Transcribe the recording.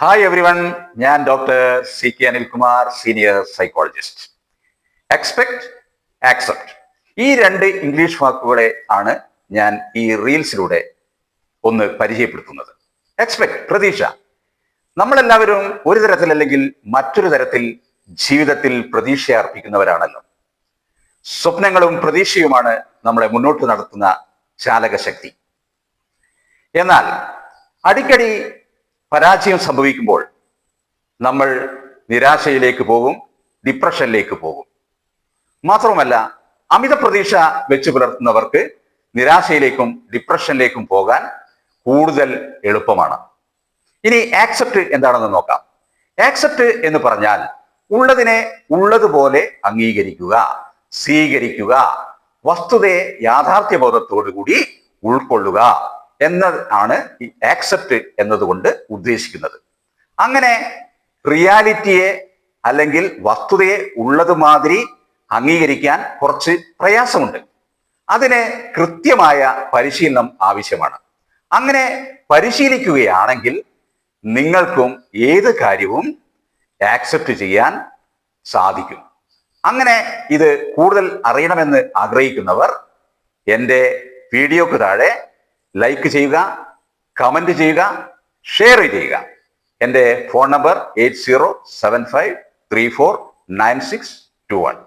Hi every one, ഞാൻ doctor C K Anilkumar, senior psychologist. Expect, accept, ഈ രണ്ട് English വാക്കുകളെ ആണ് ഞാൻ ഈ റീൽസിലൂടെ ഒന്ന് പരിചയപ്പെടുത്തുന്നത്. എക്സ്പെക്ട്, പ്രതീക്ഷ. നമ്മളെല്ലാവരും ഒരു തരത്തിൽ അല്ലെങ്കിൽ മറ്റൊരു തരത്തിൽ ജീവിതത്തിൽ പ്രതീക്ഷ അർപ്പിക്കുന്നവരാണല്ലോ. സ്വപ്നങ്ങളും പ്രതീക്ഷയുമാണ് നമ്മളെ മുന്നോട്ട് നടത്തുന്ന ചാലകശക്തി. എന്നാൽ അടിക്കടി പരാജയം സംഭവിക്കുമ്പോൾ നമ്മൾ നിരാശയിലേക്ക് പോകും, ഡിപ്രഷനിലേക്ക് പോകും. മാത്രവുമല്ല, അമിത പ്രതീക്ഷ വെച്ച് പുലർത്തുന്നവർക്ക് നിരാശയിലേക്കും ഡിപ്രഷനിലേക്കും പോകാൻ കൂടുതൽ എളുപ്പമാണ്. ഇനി ആക്സെപ്റ്റ് എന്താണെന്ന് നോക്കാം. ആക്സെപ്റ്റ് എന്ന് പറഞ്ഞാൽ ഉള്ളതിനെ ഉള്ളതുപോലെ അംഗീകരിക്കുക, സ്വീകരിക്കുക, വസ്തുതയെ യാഥാർത്ഥ്യബോധത്തോടു കൂടി ഉൾക്കൊള്ളുക എന്നതാണ് ഈ ആക്സെപ്റ്റ് എന്നതുകൊണ്ട് ഉദ്ദേശിക്കുന്നത്. അങ്ങനെ റിയാലിറ്റിയെ അല്ലെങ്കിൽ വസ്തുതയെ ഉള്ളതുമാതിരി അംഗീകരിക്കാൻ കുറച്ച് പ്രയാസമുണ്ട്. അതിന് കൃത്യമായ പരിശീലനം ആവശ്യമാണ്. അങ്ങനെ പരിശീലിക്കുകയാണെങ്കിൽ നിങ്ങൾക്കും ഏത് കാര്യവും ആക്സെപ്റ്റ് ചെയ്യാൻ സാധിക്കും. അങ്ങനെ ഇത് കൂടുതൽ അറിയണമെന്ന് ആഗ്രഹിക്കുന്നവർ എൻ്റെ വീഡിയോക്ക് താഴെ ലൈക്ക് ചെയ്യുക, കമന്റ് ചെയ്യുക, ഷെയർ ചെയ്യുക. എൻ്റെ ഫോൺ നമ്പർ 8075349621.